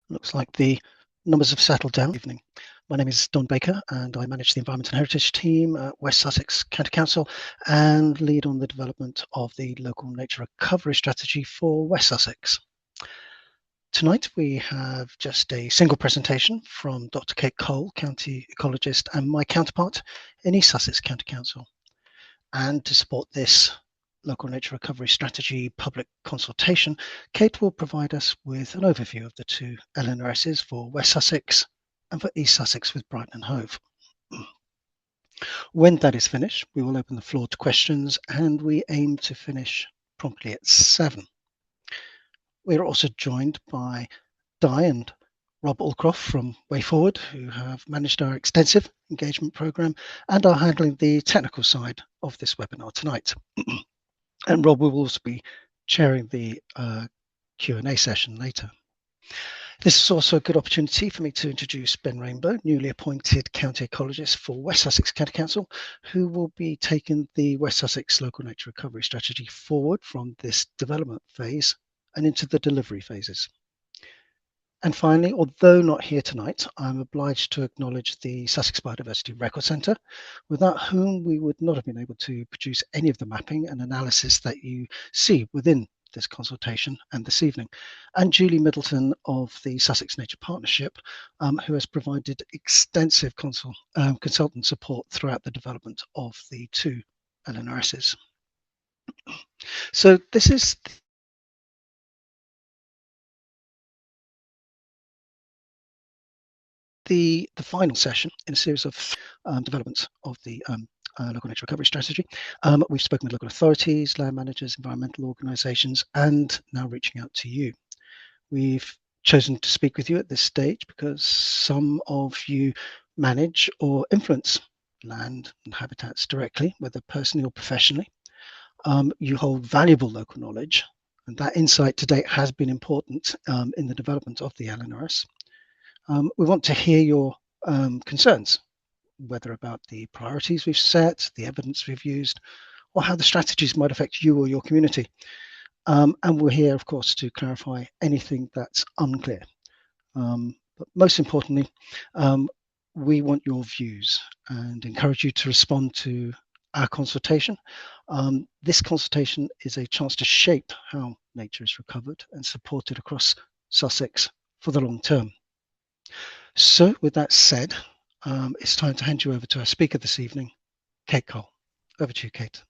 Looks like the numbers have settled down. Evening. My name is Don Baker and I manage the Environment and Heritage team at West Sussex County Council and lead on the development of the local nature recovery strategy for West Sussex. Tonight we have just a single presentation from Dr. Kate Cole, County Ecologist, and my counterpart in East Sussex County Council. And to support this local nature recovery strategy public consultation, Kate will provide us with an overview of the two LNRSs for West Sussex and for East Sussex with Brighton and Hove. When that is finished, we will open the floor to questions and we aim to finish promptly at 7. We are also joined by Di and Rob Allcroft from Way Forward, who have managed our extensive engagement programme and are handling the technical side of this webinar tonight. And Rob will also be chairing the Q&A session later. This is also a good opportunity for me to introduce Ben Rainbow, newly appointed County Ecologist for West Sussex County Council, who will be taking the West Sussex Local Nature Recovery Strategy forward from this development phase and into the delivery phases. And finally, although not here tonight, I'm obliged to acknowledge the Sussex Biodiversity Record Centre, without whom we would not have been able to produce any of the mapping and analysis that you see within this consultation and this evening, and Julie Middleton of the Sussex Nature Partnership, who has provided extensive consultant support throughout the development of the two LNRSs. So this is the final session in a series of developments of the local nature recovery strategy. We've spoken with local authorities, land managers, environmental organisations, and now reaching out to you. We've chosen to speak with you at this stage because some of you manage or influence land and habitats directly, whether personally or professionally. You hold valuable local knowledge, and that insight to date has been important in the development of the LNRS. We want to hear your concerns, whether about the priorities we've set, the evidence we've used, or how the strategies might affect you or your community. And we're here, of course, to clarify anything that's unclear. But most importantly, we want your views and encourage you to respond to our consultation. This consultation is a chance to shape how nature is recovered and supported across Sussex for the long term. So with that said, it's time to hand you over to our speaker this evening, Kate Cole. Over to you, Kate.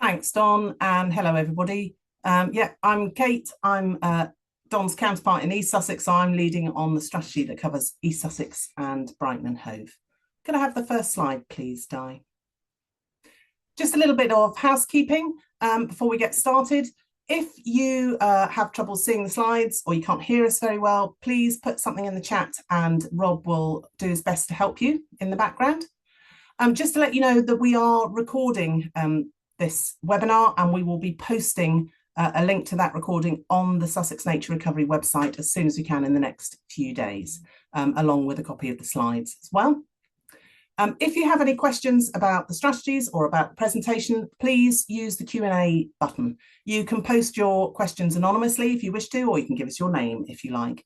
Thanks, Don, and hello, everybody. I'm Kate. I'm Don's counterpart in East Sussex, so I'm leading on the strategy that covers East Sussex and Brighton and Hove. Can I have the first slide, please, Di? Just a little bit of housekeeping before we get started. If you have trouble seeing the slides or you can't hear us very well, please put something in the chat and Rob will do his best to help you in the background. Just to let you know that we are recording this webinar and we will be posting a link to that recording on the Sussex Nature Recovery website as soon as we can in the next few days, along with a copy of the slides as well. If you have any questions about the strategies or about the presentation, please use the Q&A button. You can post your questions anonymously if you wish to, or you can give us your name if you like.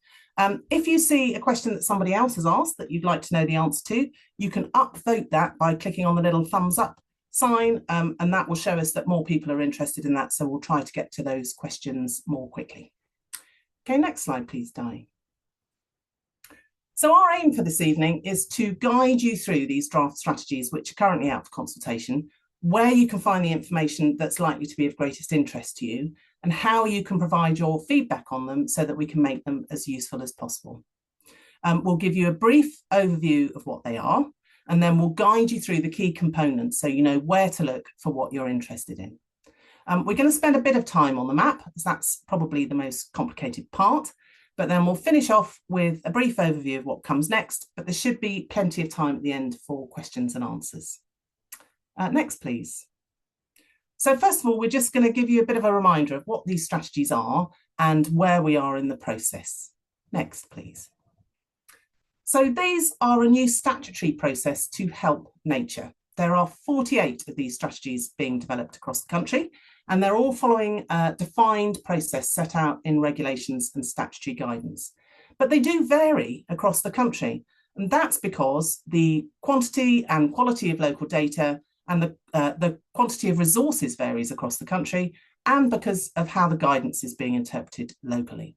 If you see a question that somebody else has asked that you'd like to know the answer to, you can upvote that by clicking on the little thumbs up sign, and that will show us that more people are interested in that, so we'll try to get to those questions more quickly. Okay, next slide, please, Di. So our aim for this evening is to guide you through these draft strategies, which are currently out for consultation, where you can find the information that's likely to be of greatest interest to you, and how you can provide your feedback on them so that we can make them as useful as possible. We'll give you a brief overview of what they are, and then we'll guide you through the key components so you know where to look for what you're interested in. We're going to spend a bit of time on the map, as that's probably the most complicated part. But then we'll finish off with a brief overview of what comes next, but there should be plenty of time at the end for questions and answers. Next, please. So first of all, we're just going to give you a bit of a reminder of what these strategies are and where we are in the process. Next, please. So these are a new statutory process to help nature. There are 48 of these strategies being developed across the country, and they're all following a defined process set out in regulations and statutory guidance. But they do vary across the country, and that's because the quantity and quality of local data and the quantity of resources varies across the country, and because of how the guidance is being interpreted locally.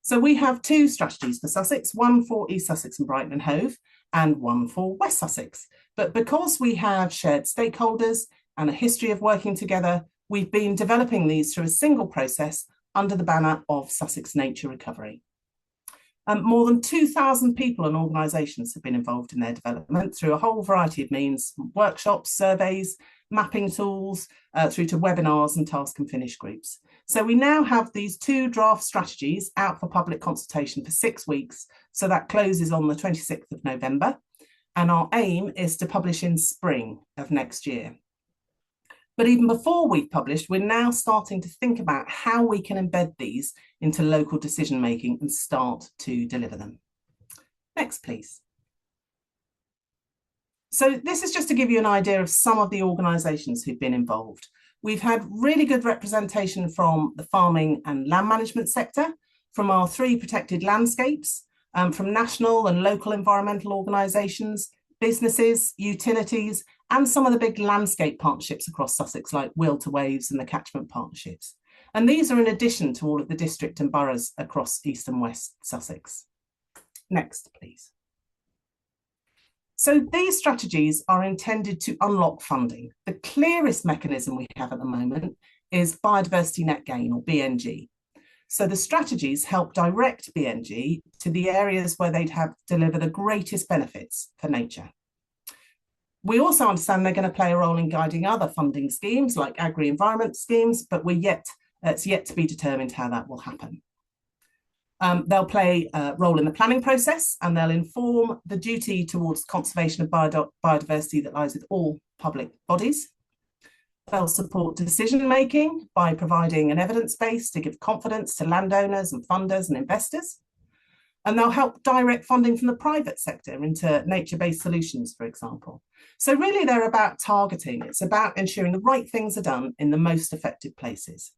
So we have two strategies for Sussex, one for East Sussex and Brighton Hove, and one for West Sussex. But because we have shared stakeholders and a history of working together, we've been developing these through a single process under the banner of Sussex Nature Recovery. More than 2,000 people and organisations have been involved in their development through a whole variety of means, workshops, surveys, mapping tools, through to webinars and task and finish groups. So we now have these two draft strategies out for public consultation for 6 weeks. So that closes on the 26th of November. And our aim is to publish in spring of next year. But even before we've published, we're now starting to think about how we can embed these into local decision making and start to deliver them. Next, please. So this is just to give you an idea of some of the organisations who've been involved. We've had really good representation from the farming and land management sector, from our 3 protected landscapes, from national and local environmental organisations, businesses, utilities, and some of the big landscape partnerships across Sussex, like Will to Waves and the catchment partnerships. And these are in addition to all of the district and boroughs across East and West Sussex. Next, please. So these strategies are intended to unlock funding. The clearest mechanism we have at the moment is biodiversity net gain, or BNG. So the strategies help direct BNG to the areas where they'd have deliver the greatest benefits for nature. We also understand they're going to play a role in guiding other funding schemes like agri-environment schemes, but it's yet to be determined how that will happen. They'll play a role in the planning process, and they'll inform the duty towards conservation of biodiversity that lies with all public bodies. They'll support decision making by providing an evidence base to give confidence to landowners and funders and investors. And they'll help direct funding from the private sector into nature-based solutions, for example. So really they're about targeting. It's about ensuring the right things are done in the most effective places.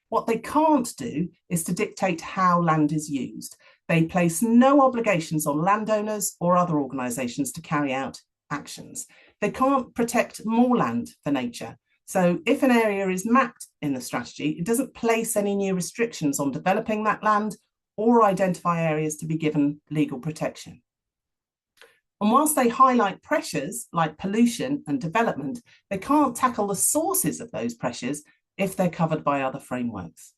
What they can't do is to dictate how land is used. They place no obligations on landowners or other organisations to carry out actions. They can't protect more land for nature. So if an area is mapped in the strategy, it doesn't place any new restrictions on developing that land or identify areas to be given legal protection. And whilst they highlight pressures like pollution and development, they can't tackle the sources of those pressures if they're covered by other frameworks.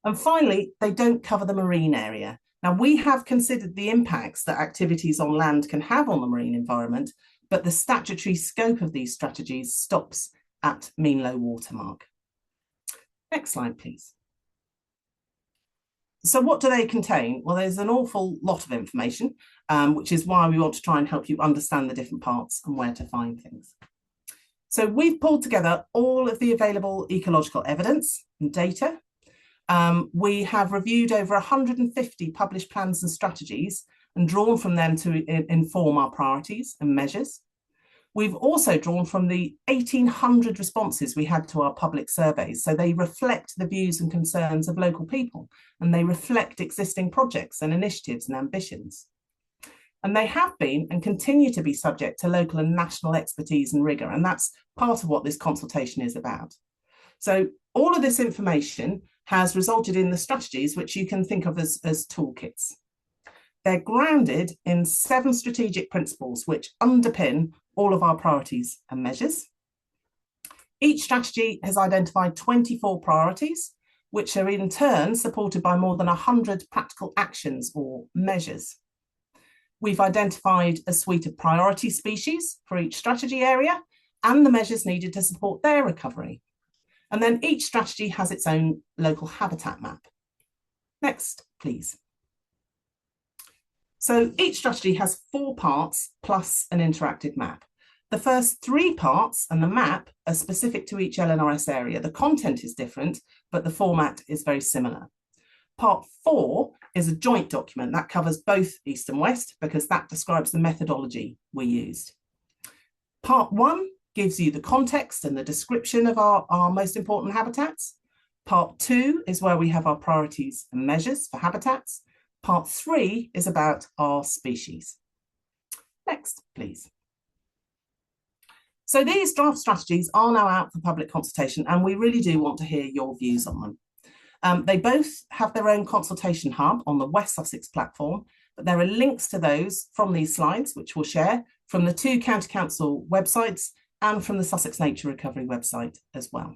And finally, they don't cover the marine area. Now, we have considered the impacts that activities on land can have on the marine environment, but the statutory scope of these strategies stops at mean low water mark. Next slide, please. So what do they contain? Well, there's an awful lot of information, which is why we want to try and help you understand the different parts and where to find things. So we've pulled together all of the available ecological evidence and data. We have reviewed over 150 published plans and strategies and drawn from them to inform our priorities and measures. We've also drawn from the 1,800 responses we had to our public surveys. So they reflect the views and concerns of local people, and they reflect existing projects and initiatives and ambitions. And they have been and continue to be subject to local and national expertise and rigour, and that's part of what this consultation is about. So all of this information has resulted in the strategies, which you can think of as toolkits. They're grounded in 7 strategic principles which underpin all of our priorities and measures. Each strategy has identified 24 priorities, which are in turn supported by more than 100 practical actions or measures. We've identified a suite of priority species for each strategy area and the measures needed to support their recovery. And then each strategy has its own local habitat map. Next, please. So each strategy has 4 parts plus an interactive map. The first 3 parts and the map are specific to each LNRS area. The content is different, but the format is very similar. Part 4 is a joint document that covers both East and West because that describes the methodology we used. Part 1 gives you the context and the description of our most important habitats. Part 2 is where we have our priorities and measures for habitats. Part 3 is about our species. Next, please. So these draft strategies are now out for public consultation, and we really do want to hear your views on them. They both have their own consultation hub on the West Sussex platform, but there are links to those from these slides, which we'll share from the 2 county council websites and from the Sussex Nature Recovery website as well.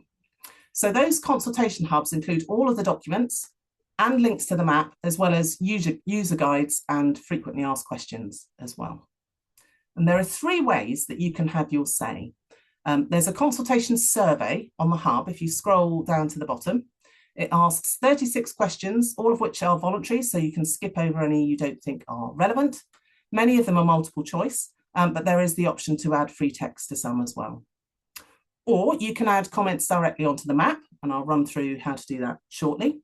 So those consultation hubs include all of the documents and links to the map, as well as user guides and frequently asked questions as well. And there are 3 ways that you can have your say. There's a consultation survey on the hub. If you scroll down to the bottom, it asks 36 questions, all of which are voluntary, so you can skip over any you don't think are relevant. Many of them are multiple choice, but there is the option to add free text to some as well. Or you can add comments directly onto the map, and I'll run through how to do that shortly.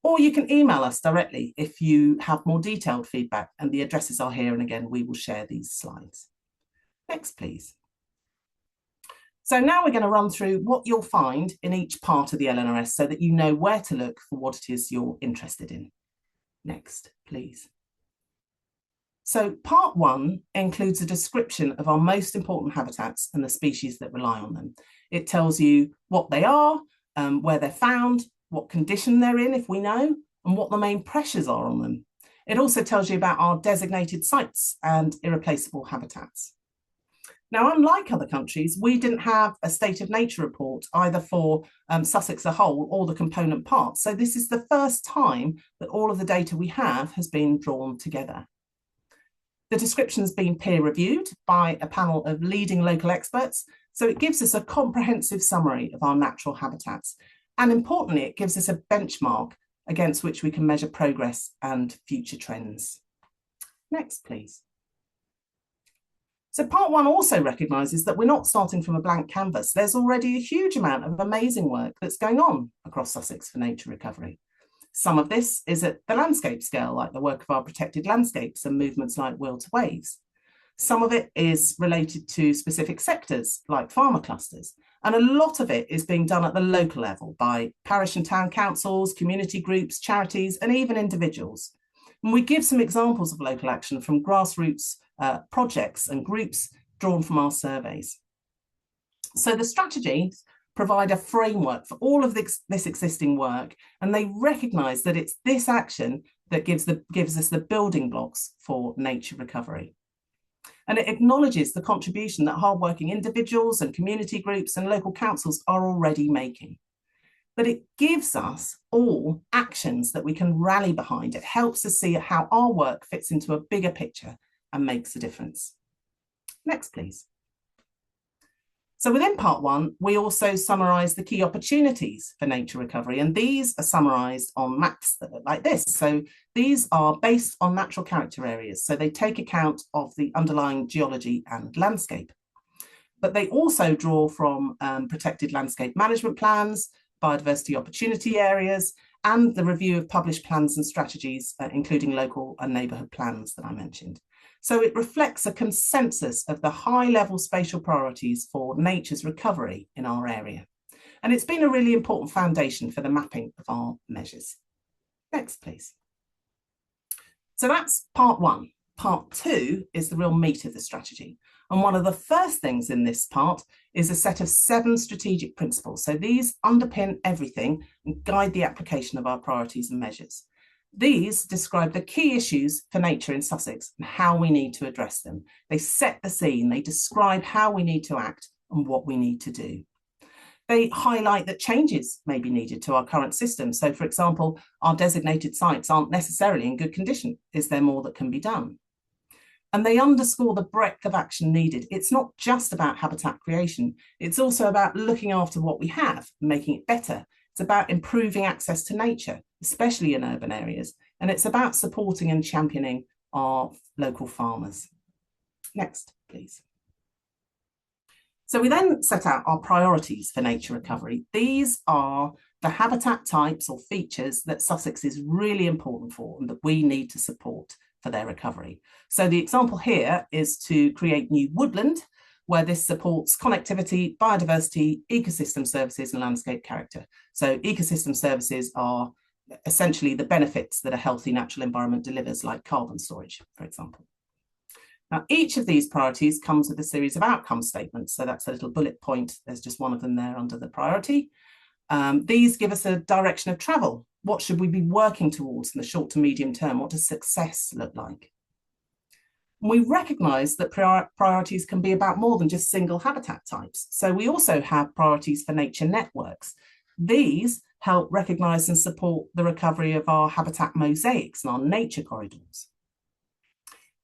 Or you can email us directly if you have more detailed feedback, and the addresses are here, and again, we will share these slides. Next, please. So now we're going to run through what you'll find in each part of the LNRS so that you know where to look for what it is you're interested in. Next, please. So part 1 includes a description of our most important habitats and the species that rely on them. It tells you what they are, where they're found, what condition they're in, if we know, and what the main pressures are on them. It also tells you about our designated sites and irreplaceable habitats. Now, unlike other countries, we didn't have a state of nature report either for Sussex as a whole or the component parts. So this is the first time that all of the data we have has been drawn together. The description has been peer reviewed by a panel of leading local experts. So it gives us a comprehensive summary of our natural habitats. And importantly, it gives us a benchmark against which we can measure progress and future trends. Next, please. So part 1 also recognises that we're not starting from a blank canvas. There's already a huge amount of amazing work that's going on across Sussex for nature recovery. Some of this is at the landscape scale, like the work of our protected landscapes and movements like Will to Waves. Some of it is related to specific sectors, like farmer clusters. And a lot of it is being done at the local level by parish and town councils, community groups, charities, and even individuals. And we give some examples of local action from grassroots projects and groups drawn from our surveys. So the strategies provide a framework for all of this existing work, and they recognise that it's this action that gives us the building blocks for nature recovery. And it acknowledges the contribution that hardworking individuals and community groups and local councils are already making. But it gives us all actions that we can rally behind. It helps us see how our work fits into a bigger picture and makes a difference. Next, please. So within part 1, we also summarise the key opportunities for nature recovery, and these are summarised on maps that look like this. So these are based on natural character areas, so they take account of the underlying geology and landscape. But they also draw from protected landscape management plans, biodiversity opportunity areas, and the review of published plans and strategies, including local and neighbourhood plans that I mentioned. So it reflects a consensus of the high-level spatial priorities for nature's recovery in our area. And it's been a really important foundation for the mapping of our measures. Next, please. So that's part 1. Part 2 is the real meat of the strategy. And one of the first things in this part is a set of 7 strategic principles. So these underpin everything and guide the application of our priorities and measures. These describe the key issues for nature in Sussex and how we need to address them. They set the scene, they describe how we need to act and what we need to do. They highlight that changes may be needed to our current system. So, for example, our designated sites aren't necessarily in good condition. Is there more that can be done? And they underscore the breadth of action needed. It's not just about habitat creation. It's also about looking after what we have and making it better. It's about improving access to nature, especially in urban areas. And it's about supporting and championing our local farmers. Next, please. So we then set out our priorities for nature recovery. These are the habitat types or features that Sussex is really important for and that we need to support for their recovery. So the example here is to create new woodland where this supports connectivity, biodiversity, ecosystem services, and landscape character. So ecosystem services are essentially the benefits that a healthy natural environment delivers, like carbon storage, for example. Now, each of these priorities comes with a series of outcome statements. So that's a little bullet point. There's just one of them there under the priority. These give us a direction of travel. What should we be working towards in the short to medium term? What does success look like? We recognise that priorities can be about more than just single habitat types. So we also have priorities for nature networks. These help recognise and support the recovery of our habitat mosaics and our nature corridors.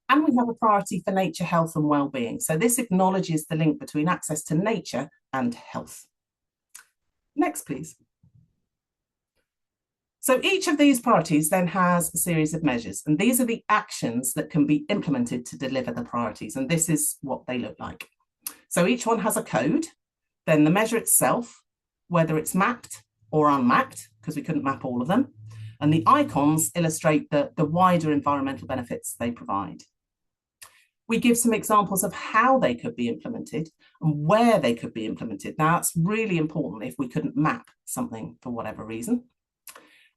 And we have a priority for nature health and well-being. So this acknowledges the link between access to nature and health. Next, please. So each of these priorities then has a series of measures, and these are the actions that can be implemented to deliver the priorities, and this is what they look like. So each one has a code, then the measure itself, whether it's mapped or unmapped, because we couldn't map all of them, and the icons illustrate the wider environmental benefits they provide. We give some examples of how they could be implemented and where they could be implemented. Now, that's really important if we couldn't map something for whatever reason.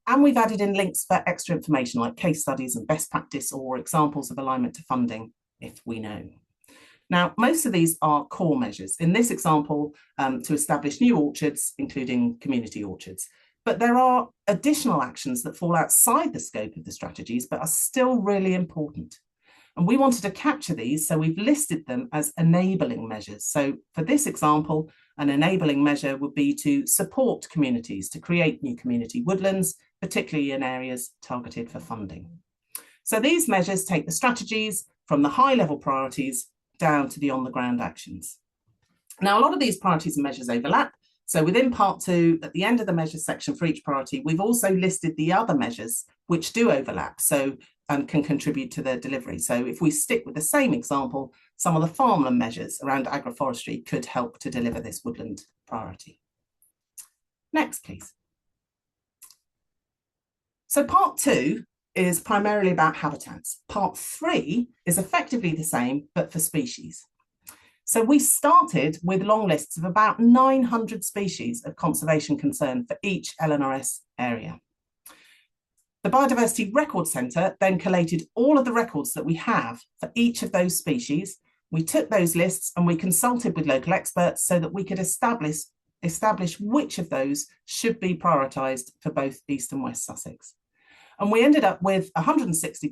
And we've added in links for extra information like case studies and best practice or examples of alignment to funding, if we know. Now, most of these are core measures. In this example, to establish new orchards, including community orchards. But there are additional actions that fall outside the scope of the strategies, but are still really important. And we wanted to capture these, so we've listed them as enabling measures. So for this example, an enabling measure would be to support communities to create new community woodlands, particularly in areas targeted for funding. So these measures take the strategies from the high-level priorities down to the on-the-ground actions. Now, a lot of these priorities and measures overlap. So within part 2, at the end of the measures section for each priority, we've also listed the other measures which do overlap. So can contribute to their delivery. So if we stick with the same example, some of the farmland measures around agroforestry could help to deliver this woodland priority. Next, please. So part 2 is primarily about habitats. Part 3 is effectively the same, but for species. So we started with long lists of about 900 species of conservation concern for each LNRS area. The Biodiversity Record Centre then collated all of the records that we have for each of those species. We took those lists and we consulted with local experts so that we could establish which of those should be prioritised for both East and West Sussex. And we ended up with 160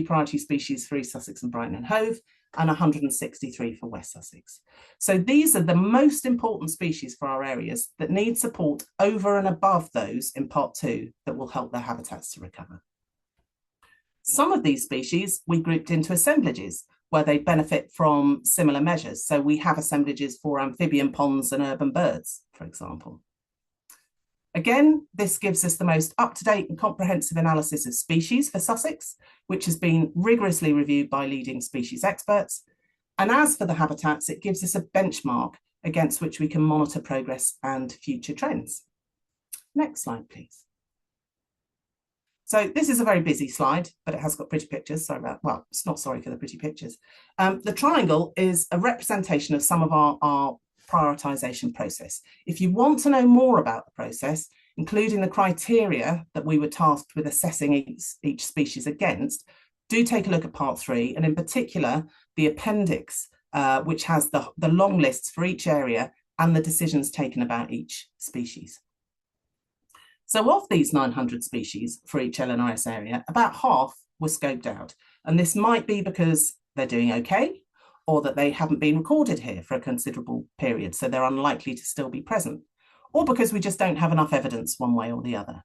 priority species for East Sussex and Brighton and Hove, and 163 for West Sussex. So these are the most important species for our areas that need support over and above those in part 2 that will help their habitats to recover. Some of these species we grouped into assemblages where they benefit from similar measures. So we have assemblages for amphibian ponds and urban birds, for example. Again, this gives us the most up-to-date and comprehensive analysis of species for Sussex, which has been rigorously reviewed by leading species experts. And as for the habitats, it gives us a benchmark against which we can monitor progress and future trends. Next slide, please. So this is a very busy slide, but it has got pretty pictures. Sorry about, well, it's not sorry for the pretty pictures. The triangle is a representation of some of our prioritisation process. If you want to know more about the process, including the criteria that we were tasked with assessing each species against, do take a look at part 3, and in particular, the appendix, which has the long lists for each area and the decisions taken about each species. So of these 900 species for each LNRS area, about half were scoped out. And this might be because they're doing okay, or that they haven't been recorded here for a considerable period, so they're unlikely to still be present, or because we just don't have enough evidence one way or the other.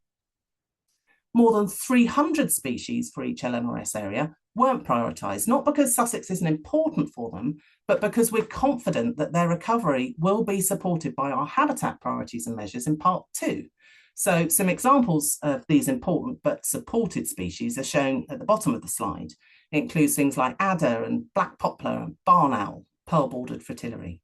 More than 300 species for each LNRS area weren't prioritised, not because Sussex isn't important for them, but because we're confident that their recovery will be supported by our habitat priorities and measures in part 2. So some examples of these important but supported species are shown at the bottom of the slide. It includes things like adder and black poplar and barn owl, pearl-bordered fritillary.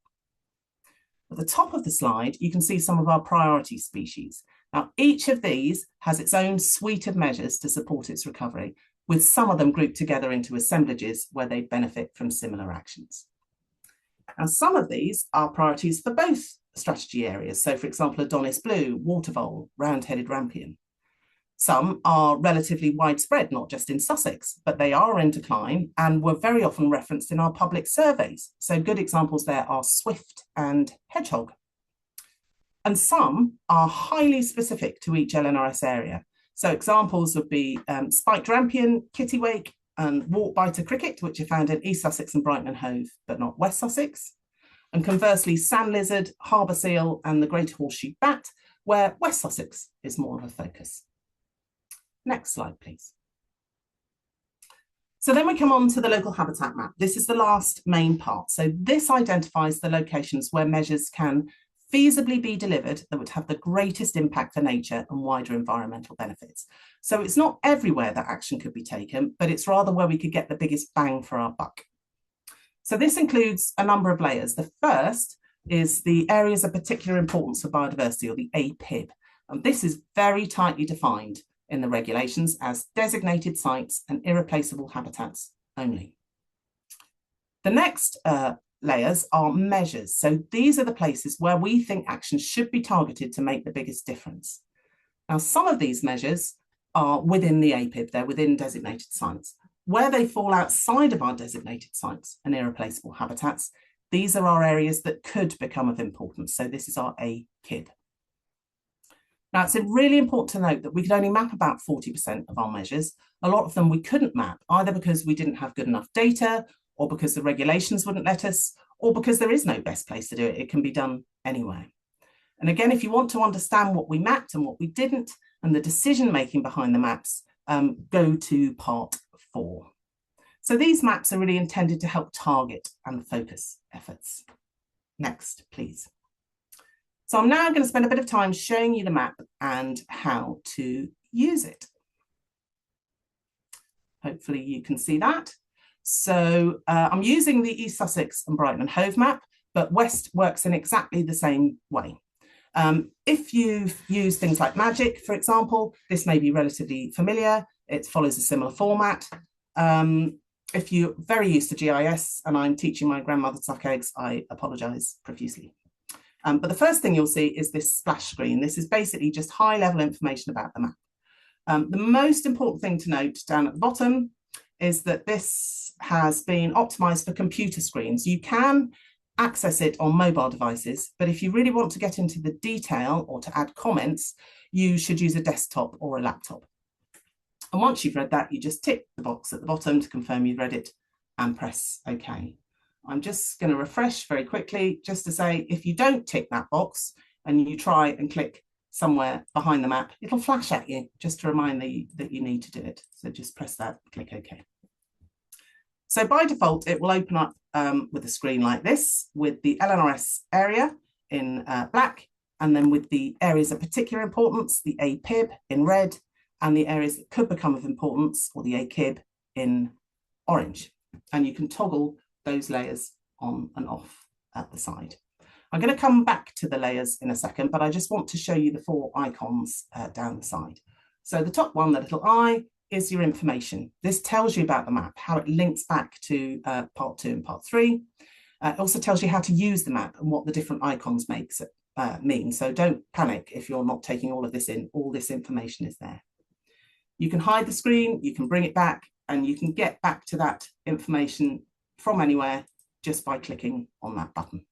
At the top of the slide, you can see some of our priority species. Now, each of these has its own suite of measures to support its recovery, with some of them grouped together into assemblages where they benefit from similar actions. And some of these are priorities for both strategy areas. So, for example, Adonis Blue, water vole, round-headed rampion. Some are relatively widespread, not just in Sussex, but they are in decline and were very often referenced in our public surveys. So good examples there are swift and hedgehog. And some are highly specific to each LNRS area. So examples would be spiked rampion, kittiwake, and walk-biter cricket, which are found in East Sussex and Brighton Hove, but not West Sussex. And conversely, sand lizard, harbour seal, and the great horseshoe bat, where West Sussex is more of a focus. Next slide, please. So then we come on to the local habitat map. This is the last main part. So this identifies the locations where measures can feasibly be delivered that would have the greatest impact for nature and wider environmental benefits. So it's not everywhere that action could be taken, but it's rather where we could get the biggest bang for our buck. So this includes a number of layers. The first is the areas of particular importance for biodiversity, or the APIB. And this is very tightly defined in the regulations as designated sites and irreplaceable habitats only. The next layers are measures. So these are the places where we think actions should be targeted to make the biggest difference. Now, some of these measures are within the APIB, they're within designated sites. Where they fall outside of our designated sites and irreplaceable habitats, these are our areas that could become of importance. So this is our AKIB. Now, it's really important to note that we could only map about 40% of our measures. A lot of them we couldn't map, either because we didn't have good enough data, or because the regulations wouldn't let us, or because there is no best place to do it. It can be done anywhere. And again, if you want to understand what we mapped and what we didn't, and the decision-making behind the maps, go to part 4. So these maps are really intended to help target and focus efforts. Next, please. So I'm now going to spend a bit of time showing you the map and how to use it. Hopefully you can see that. So I'm using the East Sussex and Brighton Hove map, but West works in exactly the same way. If you've used things like Magic, for example, this may be relatively familiar. It follows a similar format. If you're very used to GIS, and I'm teaching my grandmother to suck eggs, I apologise profusely. But the first thing you'll see is this splash screen. This is basically just high-level information about the map. The most important thing to note down at the bottom is that this has been optimised for computer screens. You can access it on mobile devices, but if you really want to get into the detail or to add comments, you should use a desktop or a laptop. And once you've read that, you just tick the box at the bottom to confirm you've read it and press OK. I'm just going to refresh very quickly just to say, if you don't tick that box and you try and click somewhere behind the map, it'll flash at you just to remind you that you need to do it. So just press that, click OK. So by default, it will open up with a screen like this, with the LNRS area in black, and then with the areas of particular importance, the APIB in red, and the areas that could become of importance, or the AKIB, in orange. And you can toggle those layers on and off at the side. I'm going to come back to the layers in a second, but I just want to show you the 4 icons down the side. So the top one, the little eye, is your information. This tells you about the map, how it links back to part 2 and part 3. It also tells you how to use the map and what the different icons mean. So don't panic if you're not taking all of this in. All this information is there. You can hide the screen, you can bring it back, and you can get back to that information from anywhere just by clicking on that button.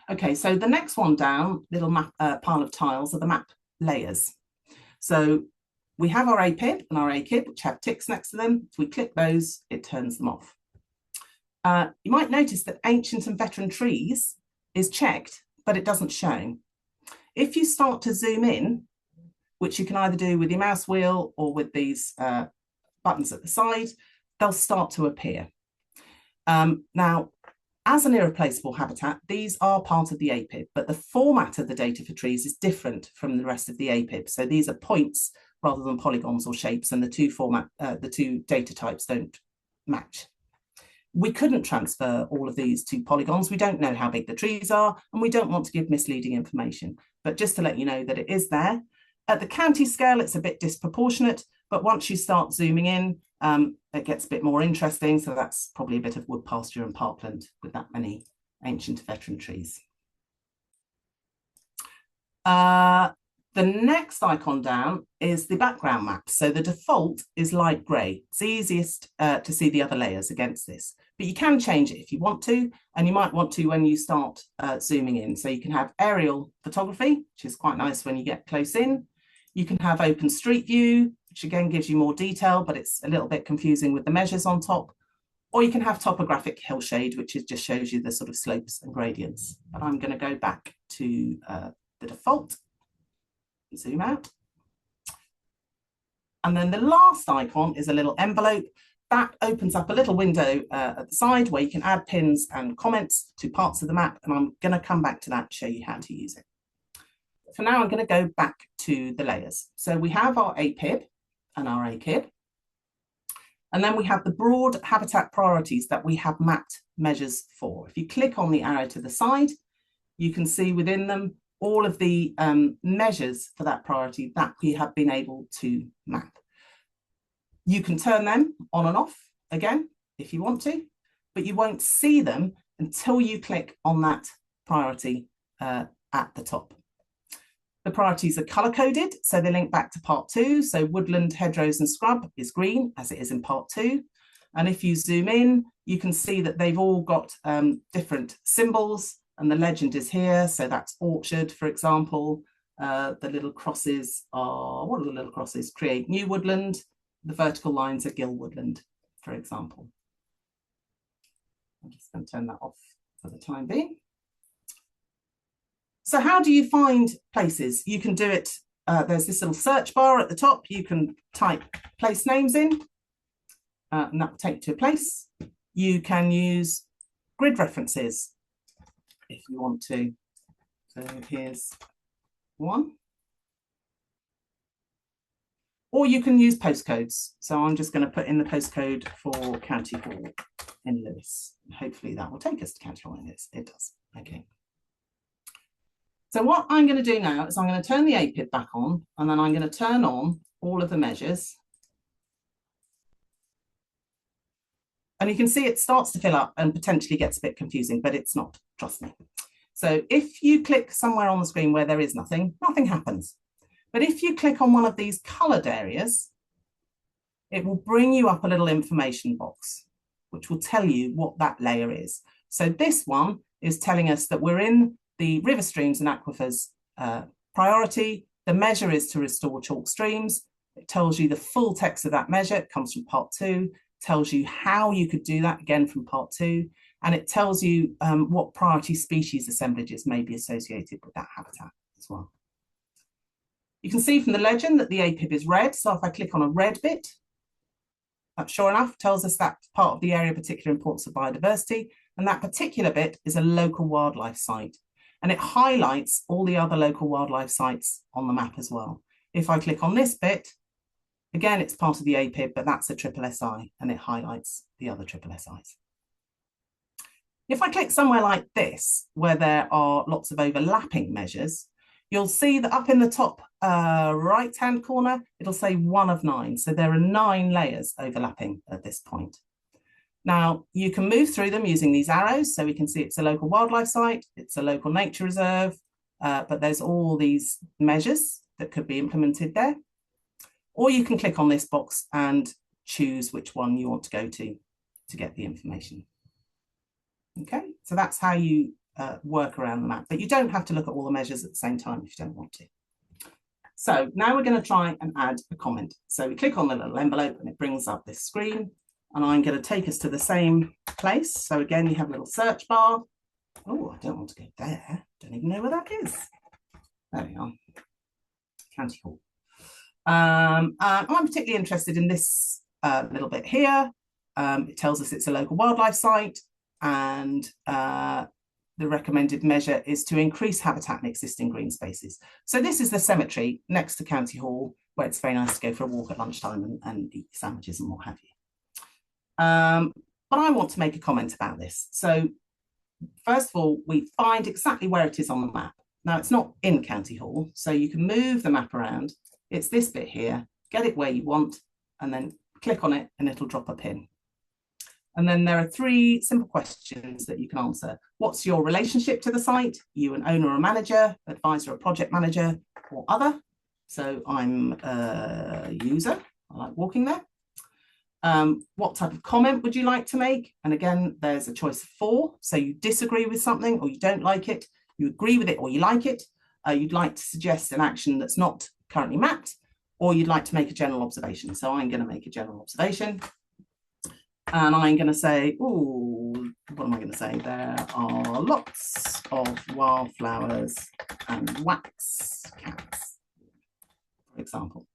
Okay, so the next one down, little map pile of tiles, are the map layers. So we have our APIB and our AKIB, which have ticks next to them. If we click those, it turns them off. You might notice that ancient and veteran trees is checked, but it doesn't show. If you start to zoom in, which you can either do with your mouse wheel or with these buttons at the side, they'll start to appear. Now, as an irreplaceable habitat, these are part of the APIB, but the format of the data for trees is different from the rest of the APIB. So these are points rather than polygons or shapes, and the two data types don't match. We couldn't transfer all of these to polygons. We don't know how big the trees are, and we don't want to give misleading information. But just to let you know that it is there. At the county scale, it's a bit disproportionate, But once you start zooming in, it gets a bit more interesting. So that's probably a bit of wood pasture and parkland with that many ancient veteran trees. The next icon down is the background map. So the default is light grey. It's easiest to see the other layers against this, but you can change it if you want to, and you might want to when you start zooming in. So you can have aerial photography, which is quite nice when you get close in. You can have open street view, which again gives you more detail, but it's a little bit confusing with the measures on top. Or you can have topographic hillshade, which just shows you the sort of slopes and gradients. But I'm going to go back to the default. Zoom out. And then the last icon is a little envelope that opens up a little window at the side where you can add pins and comments to parts of the map. And I'm going to come back to that and show you how to use it. For now, I'm going to go back to the layers. So we have our APIB and our AKIB. And then we have the broad habitat priorities that we have mapped measures for. If you click on the arrow to the side, you can see within them all of the measures for that priority that we have been able to map. You can turn them on and off again if you want to, but you won't see them until you click on that priority at the top. The priorities are colour coded, so they link back to part 2. So woodland, hedgerows and scrub is green, as it is in part 2. And if you zoom in, you can see that they've all got different symbols. And the legend is here. So that's orchard, for example. The little crosses are, what are the little crosses? Create new woodland. The vertical lines are gill woodland, for example. I'm just going to turn that off for the time being. So how do you find places? You can do it, there's this little search bar at the top. You can type place names in, and that will take you to a place. You can use grid references if you want to. So here's one. Or you can use postcodes. So I'm just going to put in the postcode for County Hall in Lewes. Hopefully that will take us to County Hall in Lewes. It does. Okay. So what I'm going to do now is I'm going to turn the APIB back on, and then I'm going to turn on all of the measures. And you can see it starts to fill up and potentially gets a bit confusing, but it's not, trust me. So if you click somewhere on the screen where there is nothing, nothing happens. But if you click on one of these coloured areas, it will bring you up a little information box, which will tell you what that layer is. So this one is telling us that we're in the river streams and aquifers priority. The measure is to restore chalk streams. It tells you the full text of that measure. It comes from part 2. Tells you how you could do that, again from part 2, and it tells you what priority species assemblages may be associated with that habitat as well. You can see from the legend that the APIB is red, so if I click on a red bit, that sure enough tells us that part of the area of particular importance of biodiversity, and that particular bit is a local wildlife site, and it highlights all the other local wildlife sites on the map as well. If I click on this bit, again, it's part of the APIB, but that's a SSSI, and it highlights the other SSSIs. If I click somewhere like this, where there are lots of overlapping measures, you'll see that up in the top right-hand corner, it'll say 1 of 9. So there are 9 layers overlapping at this point. Now, you can move through them using these arrows. So we can see it's a local wildlife site, it's a local nature reserve, but there's all these measures that could be implemented there. Or you can click on this box and choose which one you want to go to get the information. Okay, so that's how you work around the map, but you don't have to look at all the measures at the same time if you don't want to. So now we're going to try and add a comment. So we click on the little envelope and it brings up this screen, and I'm going to take us to the same place. So again, you have a little search bar. Oh, I don't want to go there. Don't even know where that is. There we are. County Hall. I'm particularly interested in this little bit here. It tells us it's a local wildlife site, and the recommended measure is to increase habitat in existing green spaces. So this is the cemetery next to County Hall, where it's very nice to go for a walk at lunchtime and eat sandwiches and what have you. But I want to make a comment about this. So first of all, we find exactly where it is on the map. Now, it's not in County Hall, so you can move the map around. It's this bit here, get it where you want, and then click on it and it'll drop a pin. And then there are 3 simple questions that you can answer. What's your relationship to the site? You an owner or manager, advisor or project manager, or other? So I'm a user, I like walking there. What type of comment would you like to make? And again, there's a choice of 4. So you disagree with something or you don't like it, you agree with it or you like it, you'd like to suggest an action that's not currently mapped, or you'd like to make a general observation. So I'm going to make a general observation. And I'm going to say, oh, what am I going to say? There are lots of wildflowers and wax cats, for example.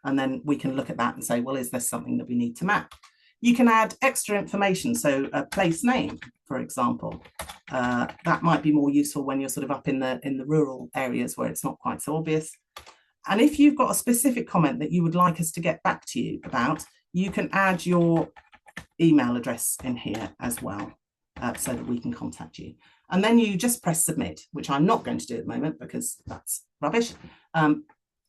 And then we can look at that and say, well, is there something that we need to map? You can add extra information. So a place name, for example, that might be more useful when you're sort of up in the rural areas where it's not quite so obvious. And if you've got a specific comment that you would like us to get back to you about, you can add your email address in here as well, so that we can contact you. And then you just press submit, which I'm not going to do at the moment because that's rubbish.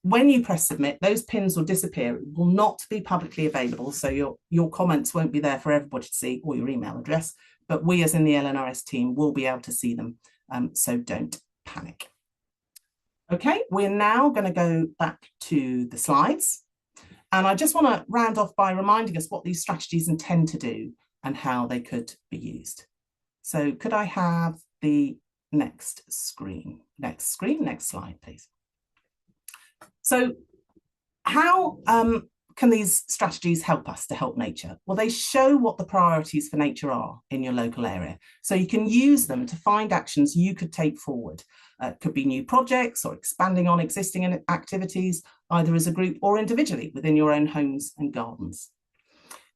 When you press submit, those pins will disappear. It will not be publicly available, so your comments won't be there for everybody to see, or your email address, but we as in the LNRS team will be able to see them, so don't panic. Okay, we're now going to go back to the slides. And I just want to round off by reminding us what these strategies intend to do and how they could be used. So could I have the next slide, please? So how can these strategies help us to help nature? Well, they show what the priorities for nature are in your local area. So you can use them to find actions you could take forward. It could be new projects or expanding on existing activities, either as a group or individually within your own homes and gardens.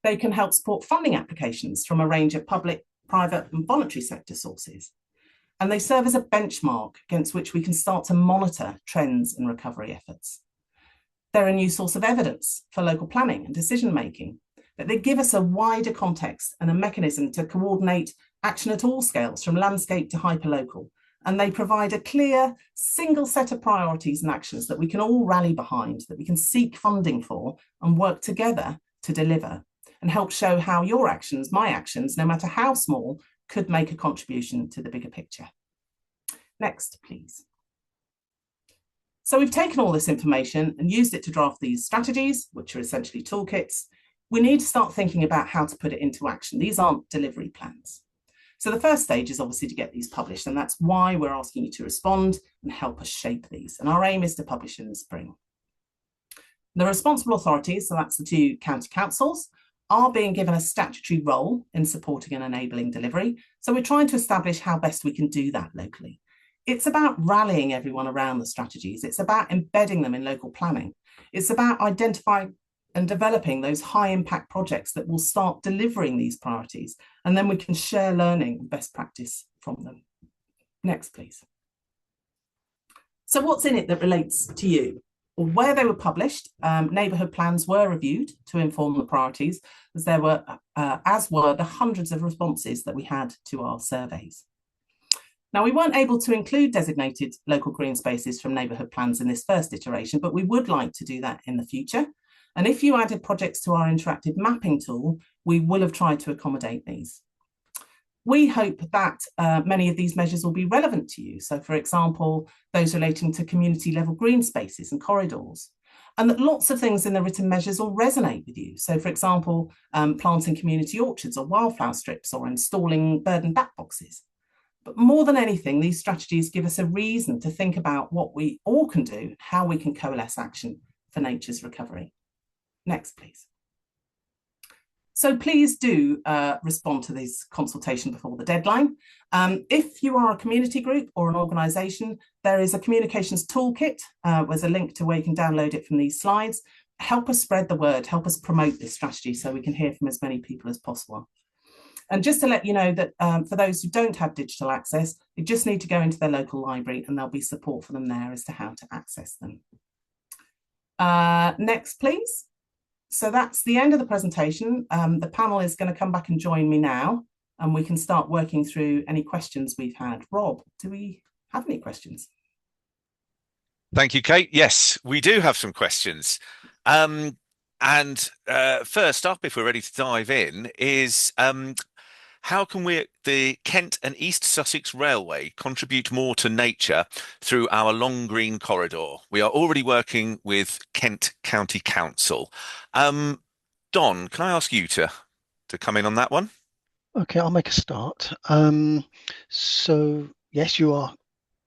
They can help support funding applications from a range of public, private and voluntary sector sources. And they serve as a benchmark against which we can start to monitor trends and recovery efforts. They're a new source of evidence for local planning and decision making, that they give us a wider context and a mechanism to coordinate action at all scales, from landscape to hyperlocal. And they provide a clear single set of priorities and actions that we can all rally behind, that we can seek funding for and work together to deliver, and help show how your actions, my actions, no matter how small, could make a contribution to the bigger picture. Next, please. So we've taken all this information and used it to draft these strategies, which are essentially toolkits. We need to start thinking about how to put it into action. These aren't delivery plans. So the first stage is obviously to get these published, and that's why we're asking you to respond and help us shape these. And our aim is to publish in the spring. The responsible authorities, so that's the 2 county councils, are being given a statutory role in supporting and enabling delivery. So we're trying to establish how best we can do that locally. It's about rallying everyone around the strategies. It's about embedding them in local planning. It's about identifying and developing those high impact projects that will start delivering these priorities. And then we can share learning and best practice from them. Next, please. So what's in it that relates to you? Well, where they were published, neighbourhood plans were reviewed to inform the priorities, as were the hundreds of responses that we had to our surveys. Now, we weren't able to include designated local green spaces from neighbourhood plans in this first iteration, but we would like to do that in the future. And if you added projects to our interactive mapping tool, we will have tried to accommodate these. We hope that many of these measures will be relevant to you. So, for example, those relating to community level green spaces and corridors, and that lots of things in the written measures will resonate with you. So, for example, planting community orchards or wildflower strips, or installing bird and bat boxes. But more than anything, these strategies give us a reason to think about what we all can do, how we can coalesce action for nature's recovery. Next, please. So please do respond to this consultation before the deadline. If you are a community group or an organisation, there is a communications toolkit. There's a link to where you can download it from these slides. Help us spread the word, help us promote this strategy so we can hear from as many people as possible. And just to let you know that for those who don't have digital access, you just need to go into their local library and there'll be support for them there as to how to access them. Next, please. So that's the end of the presentation. The panel is going to come back and join me now, and we can start working through any questions we've had. Rob, do we have any questions? Thank you, Kate. Yes, we do have some questions. First up, if we're ready to dive in, is how can we, the Kent and East Sussex Railway, contribute more to nature through our Long Green Corridor? We are already working with Kent County Council. Don, can I ask you to come in on that one? Okay, I'll make a start. So yes, you are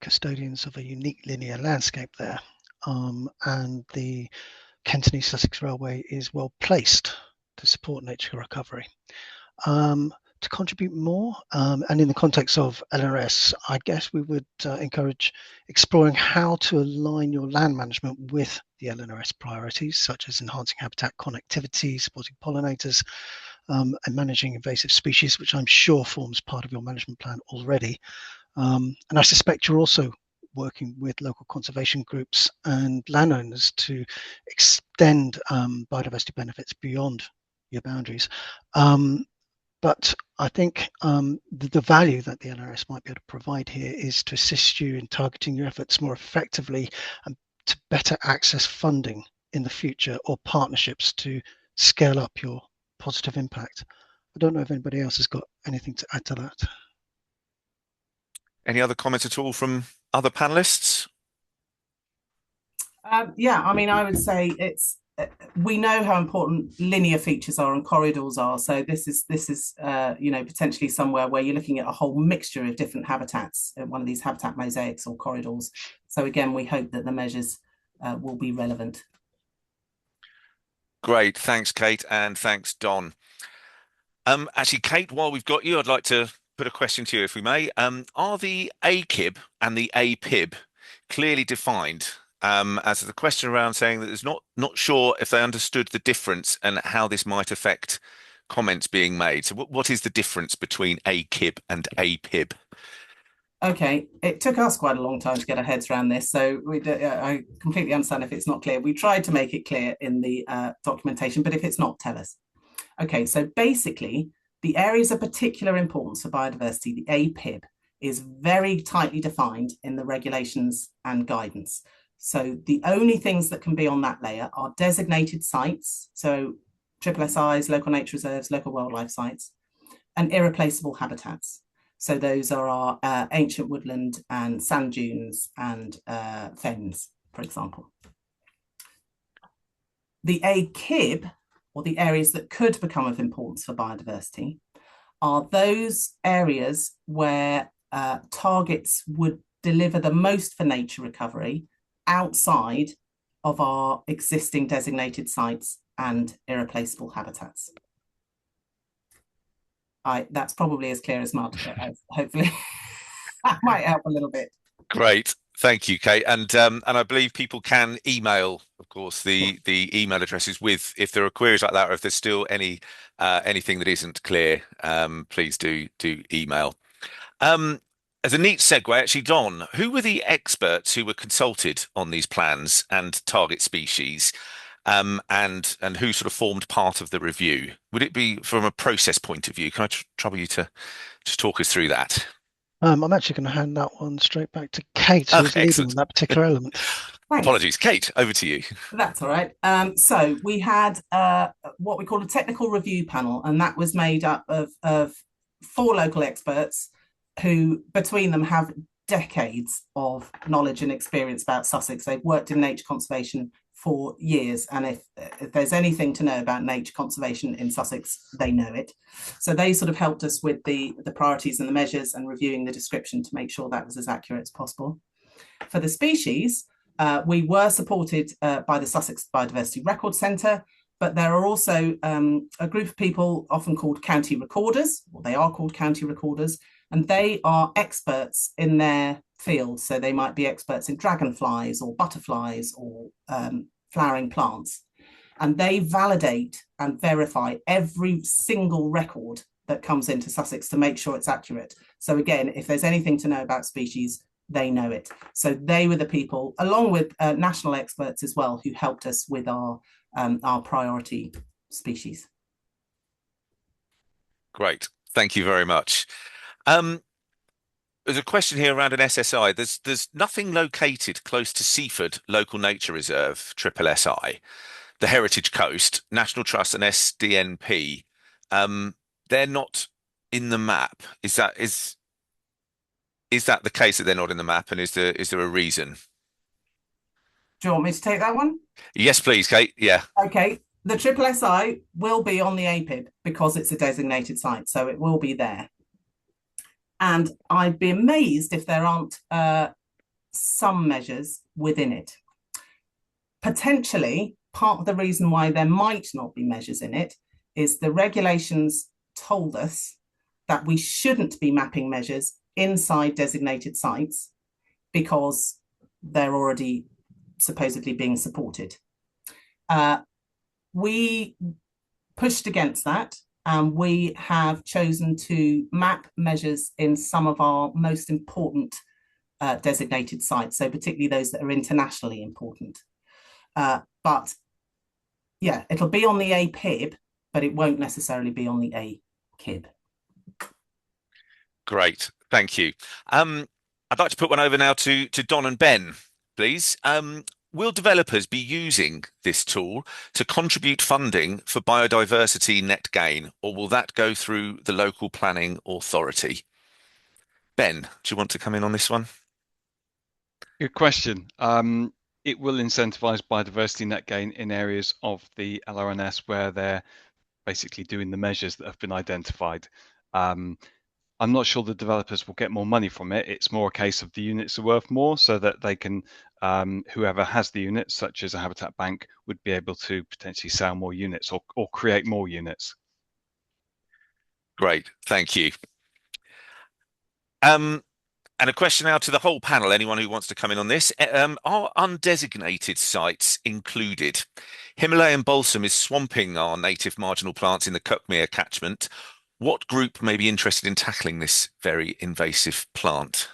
custodians of a unique linear landscape there, and the Kent and East Sussex Railway is well placed to support nature recovery. To contribute more, and in the context of LNRS, I guess we would encourage exploring how to align your land management with the LNRS priorities, such as enhancing habitat connectivity, supporting pollinators, and managing invasive species, which I'm sure forms part of your management plan already. And I suspect you're also working with local conservation groups and landowners to extend biodiversity benefits beyond your boundaries. But I think the value that the LRS might be able to provide here is to assist you in targeting your efforts more effectively and to better access funding in the future or partnerships to scale up your positive impact. I don't know if anybody else has got anything to add to that. Any other comments at all from other panelists? Yeah, I mean, I would say we know how important linear features are and corridors are. So this is potentially somewhere where you're looking at a whole mixture of different habitats, one of these habitat mosaics or corridors. So again, we hope that the measures will be relevant. Great, thanks, Kate, and thanks, Don. Actually, Kate, while we've got you, I'd like to put a question to you, if we may. Are the AKIB and the APIB clearly defined? As the question around saying that there's not sure if they understood the difference and how this might affect comments being made. So what is the difference between AKIB and APIB? Okay, it took us quite a long time to get our heads around this, so I completely understand if it's not clear. We tried to make it clear in the documentation, but if it's not, tell us. Okay, so basically, the areas of particular importance for biodiversity, the APIB, is very tightly defined in the regulations and guidance. So the only things that can be on that layer are designated sites, so SSSIs, local nature reserves, local wildlife sites, and irreplaceable habitats. So those are our ancient woodland and sand dunes and fens, for example. The AKIB, or the areas that could become of importance for biodiversity, are those areas where targets would deliver the most for nature recovery outside of our existing designated sites and irreplaceable habitats. That's probably as clear as mud, but hopefully that might help a little bit. Great. Thank you, Kate. And I believe people can email, of course, the email addresses with if there are queries like that, or if there's still anything that isn't clear, please do email. As a neat segue, actually, Don, who were the experts who were consulted on these plans and target species, and who sort of formed part of the review? Would it be from a process point of view? Can I trouble you to just talk us through that? I'm actually going to hand that one straight back to Kate, who's leading on that particular element. Thanks. Apologies, Kate, over to you. That's all right. So we had what we call a technical review panel, and that was made up of 4 local experts who between them have decades of knowledge and experience about Sussex. They've worked in nature conservation for years, and if there's anything to know about nature conservation in Sussex, they know it. So they sort of helped us with the priorities and the measures and reviewing the description to make sure that was as accurate as possible. For the species, we were supported by the Sussex Biodiversity Record Centre, but there are also a group of people often called county recorders, or they are called county recorders, and they are experts in their field. So they might be experts in dragonflies or butterflies or flowering plants. And they validate and verify every single record that comes into Sussex to make sure it's accurate. So again, if there's anything to know about species, they know it. So they were the people, along with national experts as well, who helped us with our priority species. Great. Thank you very much. There's a question here around an SSI. There's nothing located close to Seaford Local Nature Reserve, SSSI. the Heritage Coast, National Trust and SDNP, they're not in the map. Is that the case that they're not in the map, and is there a reason? Do you want me to take that one? Yes, please, Kate. Yeah. Okay. The SSSI will be on the APIB because it's a designated site, so it will be there. And I'd be amazed if there aren't some measures within it. Potentially, part of the reason why there might not be measures in it is the regulations told us that we shouldn't be mapping measures inside designated sites because they're already supposedly being supported. We pushed against that, and we have chosen to map measures in some of our most important designated sites, so particularly those that are internationally important. But yeah, it'll be on the APIB, but it won't necessarily be on the AKIB. Great, thank you. I'd like to put one over now to Don and Ben, please. Will developers be using this tool to contribute funding for biodiversity net gain, or will that go through the local planning authority? Ben, do you want to come in on this one? Good question. It will incentivise biodiversity net gain in areas of the LRNS where they're basically doing the measures that have been identified. I'm not sure the developers will get more money from it. It's more a case of the units are worth more, so that they can, whoever has the units, such as a habitat bank, would be able to potentially sell more units or create more units. Great, thank you. And a question now to the whole panel, anyone who wants to come in on this. Are undesignated sites included? Himalayan balsam is swamping our native marginal plants in the Cuckmere catchment. What group may be interested in tackling this very invasive plant?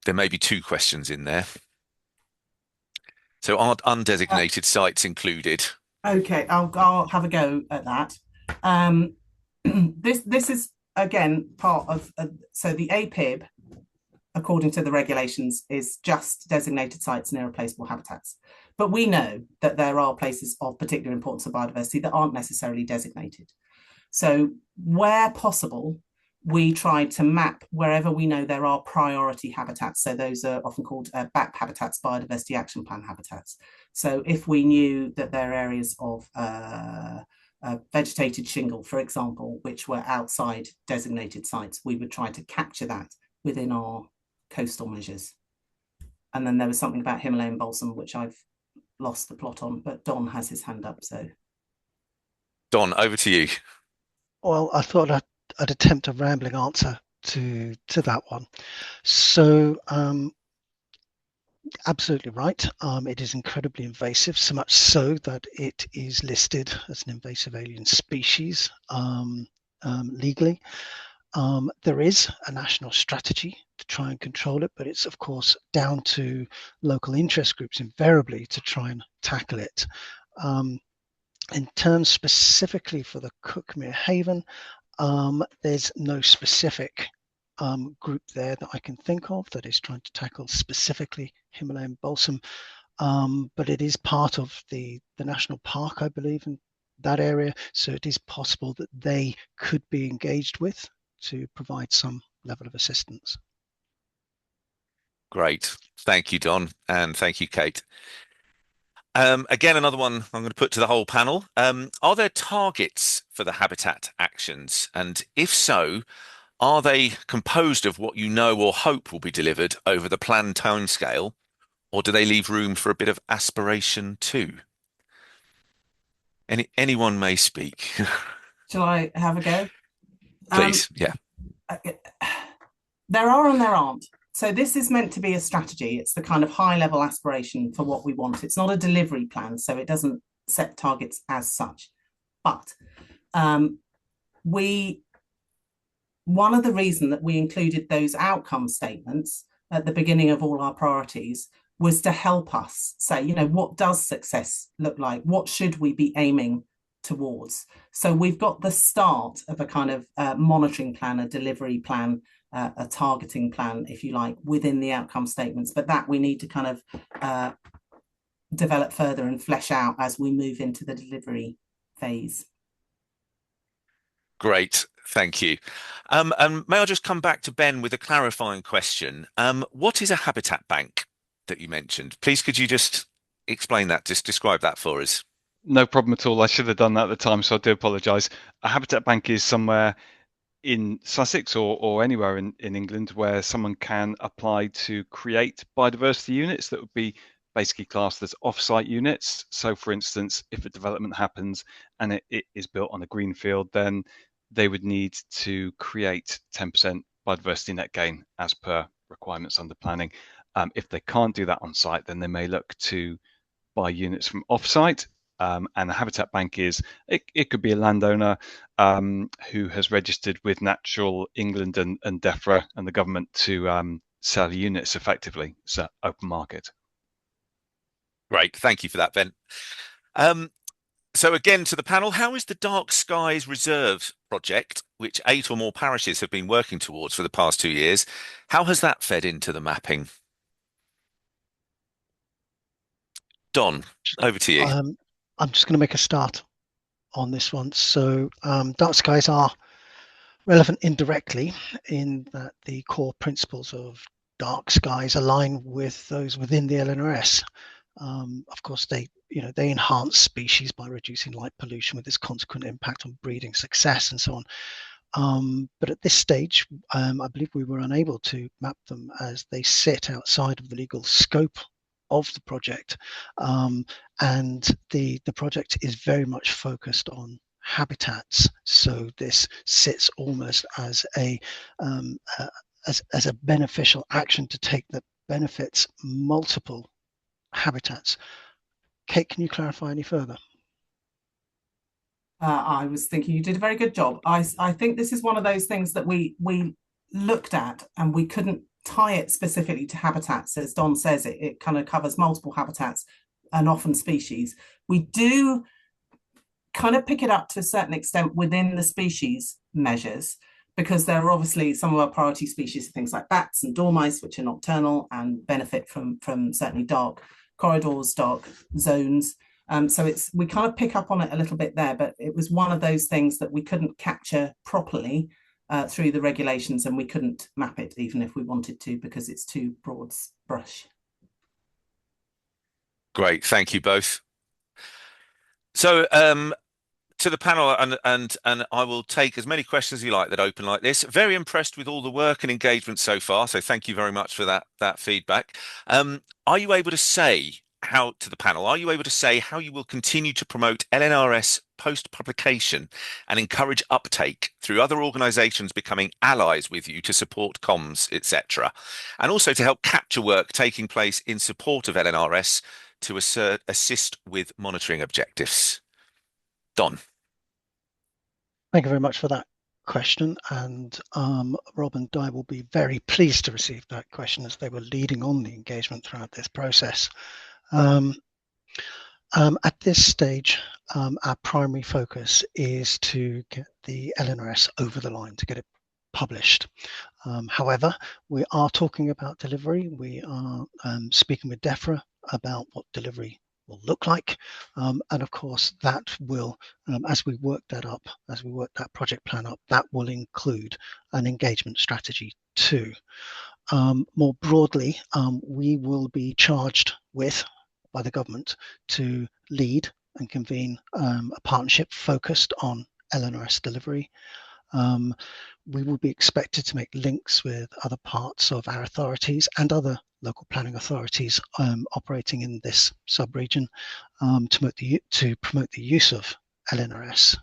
There may be two questions in there. So are undesignated sites included? Okay, I'll have a go at that. This is again part of so the APIB, according to the regulations, is just designated sites and irreplaceable habitats. But we know that there are places of particular importance of biodiversity that aren't necessarily designated. So where possible, we try to map wherever we know there are priority habitats. So those are often called BAP habitats, Biodiversity Action Plan habitats. So if we knew that there are areas of vegetated shingle, for example, which were outside designated sites, we would try to capture that within our coastal measures. And then there was something about Himalayan balsam, which I've lost the plot on, but Don has his hand up. So Don, over to you. Well, I thought I'd attempt a rambling answer to that one. So absolutely right. It is incredibly invasive, so much so that it is listed as an invasive alien species legally. There is a national strategy to try and control it, but it's of course down to local interest groups invariably to try and tackle it. In terms specifically for the Cuckmere Haven, there's no specific group there that I can think of that is trying to tackle specifically Himalayan balsam, but it is part of the national park, I believe, in that area. So it is possible that they could be engaged with to provide some level of assistance. Great. Thank you, Don. And thank you, Kate. Again, another one I'm going to put to the whole panel. Are there targets for the habitat actions? And if so, are they composed of what you know or hope will be delivered over the planned timescale, or do they leave room for a bit of aspiration too? Anyone may speak. shall I have a go? Please, yeah. There are and there aren't. So this is meant to be a strategy. It's the kind of high level aspiration for what we want. It's not a delivery plan, so it doesn't set targets as such. But one of the reasons that we included those outcome statements at the beginning of all our priorities was to help us say, you know, what does success look like? What should we be aiming towards? So we've got the start of a kind of monitoring plan, a delivery plan, a targeting plan, if you like, within the outcome statements, but that we need to kind of develop further and flesh out as we move into the delivery phase. Great, thank you. And may I just come back to Ben with a clarifying question? What is a habitat bank that you mentioned? Please, could you just explain that, just describe that for us? No problem at all. I should have done that at the time, so I do apologise. A habitat bank is somewhere in Sussex or anywhere in England where someone can apply to create biodiversity units that would be basically classed as off-site units. So, for instance, if a development happens and it is built on a greenfield, then they would need to create 10% biodiversity net gain as per requirements under planning. If they can't do that on site, then they may look to buy units from off-site. And a habitat bank it could be a landowner who has registered with Natural England and DEFRA and the government to sell units effectively. So open market. Great, thank you for that, Ben. So again, to the panel, how is the Dark Skies Reserve project, which 8 or more parishes have been working towards for the past 2 years, how has that fed into the mapping? Don, over to you. I'm just going to make a start on this one. So dark skies are relevant indirectly in that the core principles of dark skies align with those within the LNRS. Of course, they enhance species by reducing light pollution with its consequent impact on breeding success and so on. But at this stage, I believe we were unable to map them as they sit outside of the legal scope of the project, and the project is very much focused on habitats. So this sits almost as a beneficial action to take that benefits multiple habitats. Kate, can you clarify any further? I was thinking you did a very good job. I think this is one of those things that we looked at and we couldn't tie it specifically to habitats. As Don says, it kind of covers multiple habitats and often species. We do kind of pick it up to a certain extent within the species measures, because there are obviously some of our priority species, things like bats and dormice, which are nocturnal and benefit from certainly dark corridors, dark zones. So we kind of pick up on it a little bit there, but it was one of those things that we couldn't capture properly through the regulations, and we couldn't map it even if we wanted to because it's too broad brush. Great, thank you both. So to the panel, and I will take as many questions as you like that open like this. Very impressed with all the work and engagement so far, so thank you very much for that feedback. Are you able to say how you will continue to promote LNRS post-publication and encourage uptake through other organisations becoming allies with you to support comms, etc., and also to help capture work taking place in support of LNRS to assist with monitoring objectives? Don. Thank you very much for that question, and Rob and Di will be very pleased to receive that question as they were leading on the engagement throughout this process. At this stage, our primary focus is to get the LNRS over the line, to get it published. However, we are talking about delivery. We are speaking with DEFRA about what delivery will look like, and of course that will, as we work that project plan up, that will include an engagement strategy too. More broadly, we will be charged with by the government to lead and convene a partnership focused on LNRS delivery. We will be expected to make links with other parts of our authorities and other local planning authorities operating in this sub-region to promote the use of LNRS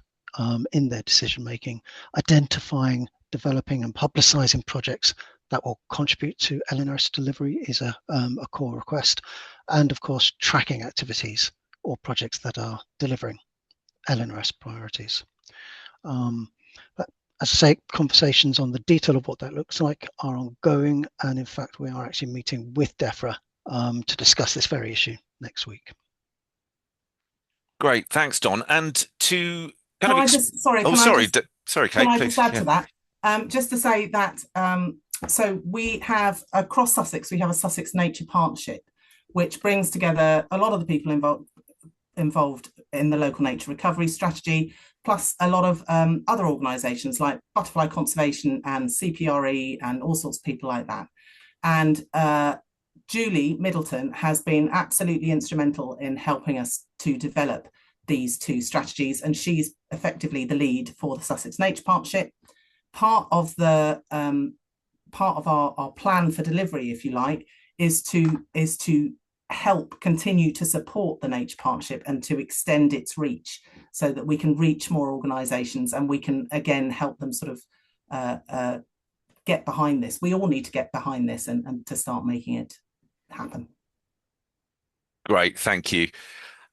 in their decision making, identifying, developing and publicising projects that will contribute to LNRS delivery is a core request, and of course tracking activities or projects that are delivering LNRS priorities. But as I say, conversations on the detail of what that looks like are ongoing, and in fact we are actually meeting with DEFRA to discuss this very issue next week. Great, thanks, Don. And to Kate, Kate, can I just add yeah. to that? Just to say that so we have across Sussex, we have a Sussex Nature Partnership, which brings together a lot of the people involved in the local nature recovery strategy, plus a lot of other organisations like Butterfly Conservation and CPRE and all sorts of people like that. And Julie Middleton has been absolutely instrumental in helping us to develop these two strategies, and she's effectively the lead for the Sussex Nature Partnership. Part of our plan for delivery, if you like, is to help continue to support the Nature Partnership and to extend its reach so that we can reach more organisations and we can again help them sort of get behind this. We all need to get behind this and to start making it happen. Great, thank you.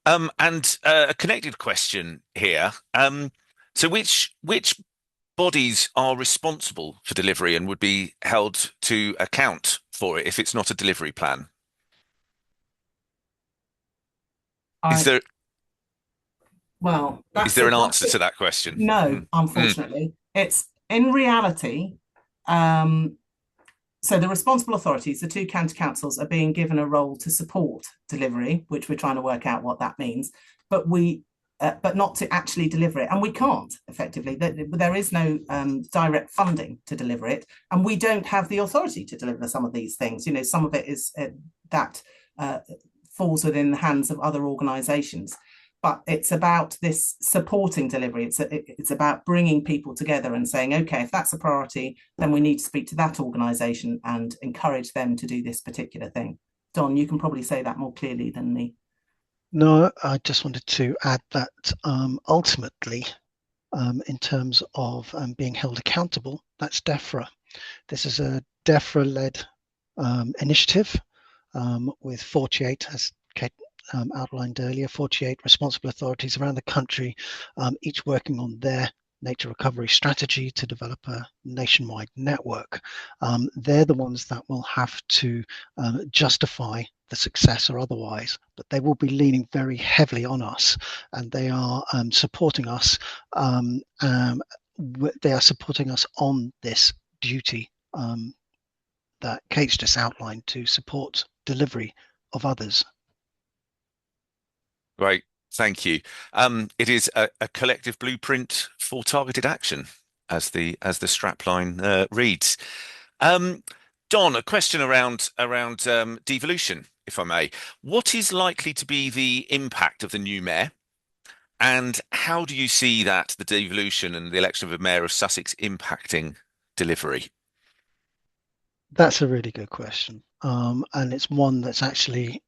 And a connected question here. So which bodies are responsible for delivery and would be held to account for it if it's not a delivery plan? Is there an answer to that question? No, unfortunately. It's in reality, so the responsible authorities, the two county councils, are being given a role to support delivery, which we're trying to work out what that means, but not to actually deliver it. And we can't, effectively. There is no direct funding to deliver it, and we don't have the authority to deliver some of these things. You know, some of it is that falls within the hands of other organisations. But it's about this supporting delivery. It's about bringing people together and saying, okay, if that's a priority, then we need to speak to that organisation and encourage them to do this particular thing. Don, you can probably say that more clearly than me. No, I just wanted to add that ultimately, in terms of being held accountable, that's DEFRA. This is a DEFRA-led initiative with 48, as Kate outlined earlier, 48 responsible authorities around the country, each working on their nature recovery strategy to develop a nationwide network. They're the ones that will have to justify the success or otherwise, but they will be leaning very heavily on us, and they are supporting us. They are supporting us on this duty that Kate's just outlined to support delivery of others. Great, thank you. It is a collective blueprint for targeted action, as the strapline reads. Don, a question around devolution, if I may. What is likely to be the impact of the new mayor, and how do you see that the devolution and the election of a mayor of Sussex impacting delivery? That's a really good question, and it's one that's actually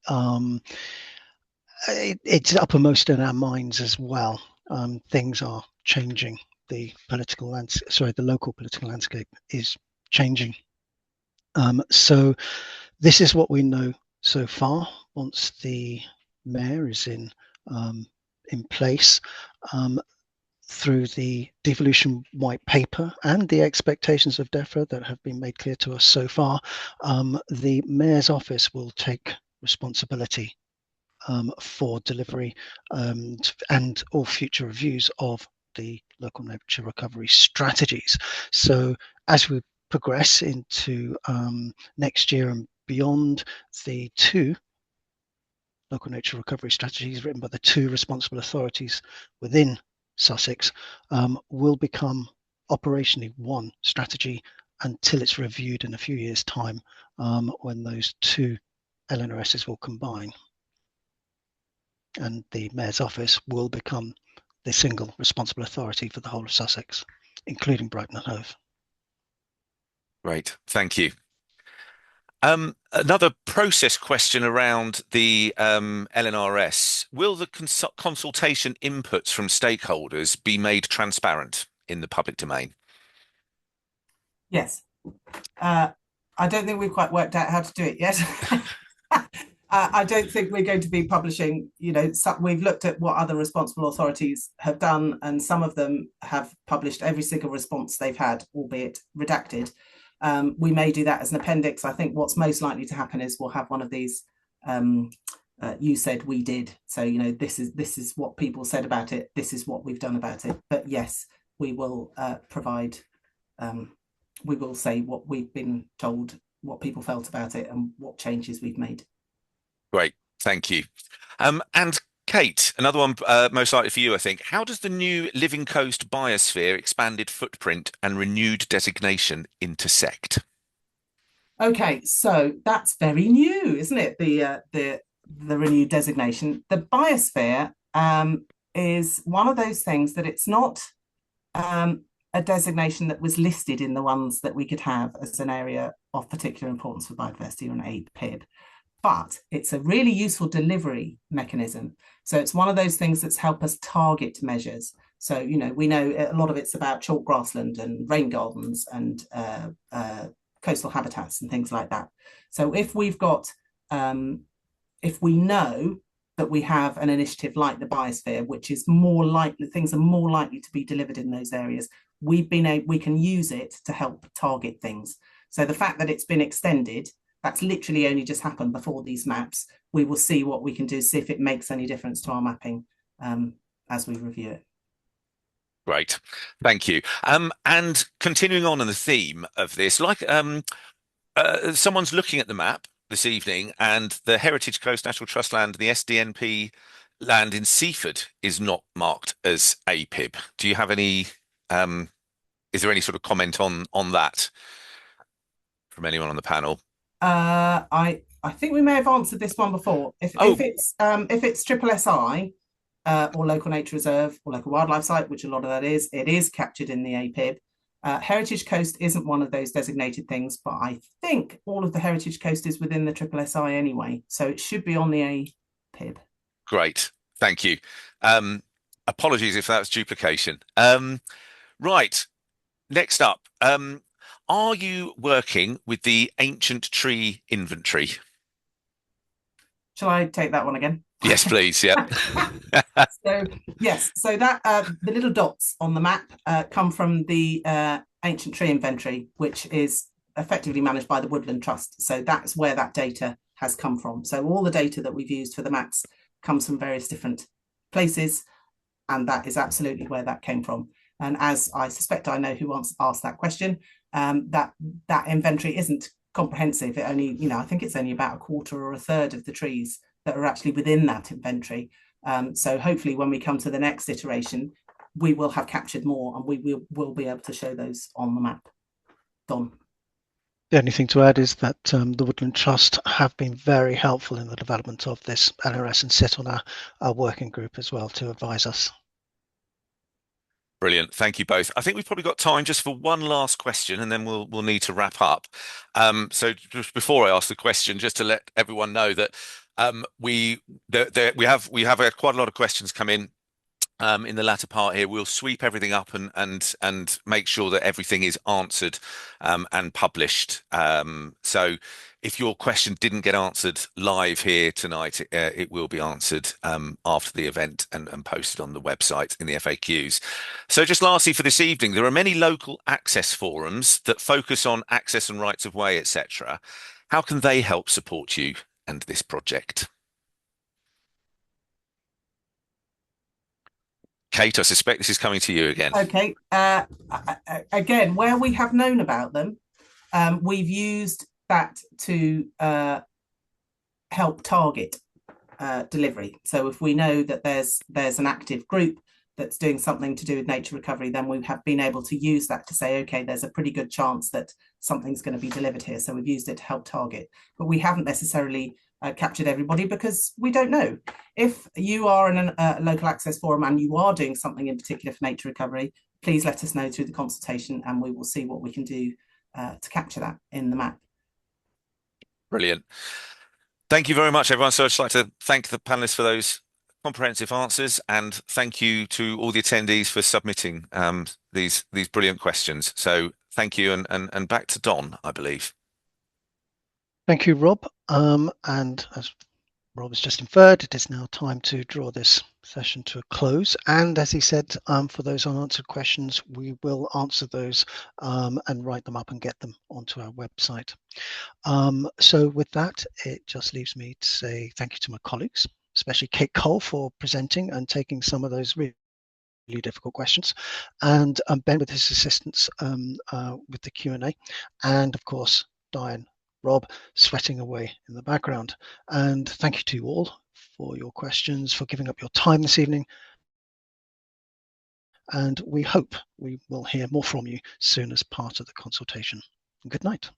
it's uppermost in our minds as well. Things are changing. The local political landscape is changing. So this is what we know so far. Once the mayor is in place, through the devolution white paper and the expectations of DEFRA that have been made clear to us so far, the mayor's office will take responsibility for delivery and all future reviews of the local nature recovery strategies. So as we progress into next year and beyond, the two local nature recovery strategies written by the two responsible authorities within Sussex will become operationally one strategy until it's reviewed in a few years' time, when those two LNRSs will combine, and the mayor's office will become the single responsible authority for the whole of Sussex, including Brighton and Hove. Great, thank you. Another process question around the LNRS. Will the consultation inputs from stakeholders be made transparent in the public domain? Yes. I don't think we've quite worked out how to do it yet. I don't think we're going to be publishing, we've looked at what other responsible authorities have done, and some of them have published every single response they've had, albeit redacted. We may do that as an appendix. I think what's most likely to happen is we'll have one of these, you said, we did. So, this is what people said about it. This is what we've done about it. But yes, we will provide, we will say what we've been told, what people felt about it, and what changes we've made. Great, thank you. And Kate, another one most likely for you, I think. How does the new Living Coast biosphere expanded footprint and renewed designation intersect? Okay, so that's very new, isn't it? The renewed designation. The biosphere is one of those things that it's not a designation that was listed in the ones that we could have as an area of particular importance for biodiversity or an APIB, but it's a really useful delivery mechanism. So it's one of those things that's helped us target measures. So, you know, we know a lot of it's about chalk grassland and rain gardens and coastal habitats and things like that. So if we've got, if we know that we have an initiative like the biosphere, which is more likely, things are more likely to be delivered in those areas, we can use it to help target things. So the fact that it's been extended, that's literally only just happened before these maps. We will see what we can do, see if it makes any difference to our mapping as we review it. Great, thank you. And continuing on in the theme of this, like someone's looking at the map this evening, and the Heritage Coast National Trust land, the SDNP land in Seaford is not marked as APIB. Do you have any? Is there any sort of comment on that from anyone on the panel? I think we may have answered this one before. If it's triple SI or local nature reserve or local wildlife site, which a lot of that is, it is captured in the APIB. Heritage Coast isn't one of those designated things, but I think all of the Heritage Coast is within the triple SI anyway, so it should be on the APIB. Great, thank you. Apologies if that's duplication. Right, next up, are you working with the ancient tree inventory? Shall I take that one again? Yes, please. Yeah. So yes, so that the little dots on the map come from the ancient tree inventory, which is effectively managed by the Woodland Trust. So that's where that data has come from. So all the data that we've used for the maps comes from various different places, and that is absolutely where that came from. And as I suspect I know who wants asked that question, that inventory isn't comprehensive. It only, you know, I think it's only about a quarter or a third of the trees that are actually within that inventory. So hopefully when we come to the next iteration, we will have captured more and we will be able to show those on the map. Don. The only thing to add is that the Woodland Trust have been very helpful in the development of this LRS and sit on our working group as well to advise us. Brilliant. Thank you both. I think we've probably got time just for one last question and then we'll need to wrap up. So just before I ask the question, just to let everyone know that we have quite a lot of questions come in the latter part here. We'll sweep everything up and make sure that everything is answered and published. So if your question didn't get answered live here tonight, it will be answered after the event and posted on the website in the FAQs. So just lastly for this evening, there are many local access forums that focus on access and rights of way, etc. How can they help support you and this project? Kate, I suspect this is coming to you again. Okay. Again, where we have known about them, we've used that to help target delivery. So if we know that there's an active group that's doing something to do with nature recovery, then we have been able to use that to say, okay, there's a pretty good chance that something's going to be delivered here. So we've used it to help target, but we haven't necessarily captured everybody because we don't know. If you are in a local access forum and you are doing something in particular for nature recovery, please let us know through the consultation and we will see what we can do to capture that in the map. Brilliant. Thank you very much, everyone. So I'd just like to thank the panelists for those comprehensive answers and thank you to all the attendees for submitting these brilliant questions. So thank you and back to Don, I believe. Thank you, Rob. And as Rob has just inferred, it is now time to draw this session to a close. And as he said, for those unanswered questions, we will answer those and write them up and get them onto our website. So with that, it just leaves me to say thank you to my colleagues, especially Kate Cole for presenting and taking some of those really difficult questions, and Ben with his assistance with the Q&A, and of course, Diane Rob sweating away in the background. And thank you to you all for your questions, for giving up your time this evening. And we hope we will hear more from you soon as part of the consultation. Good night.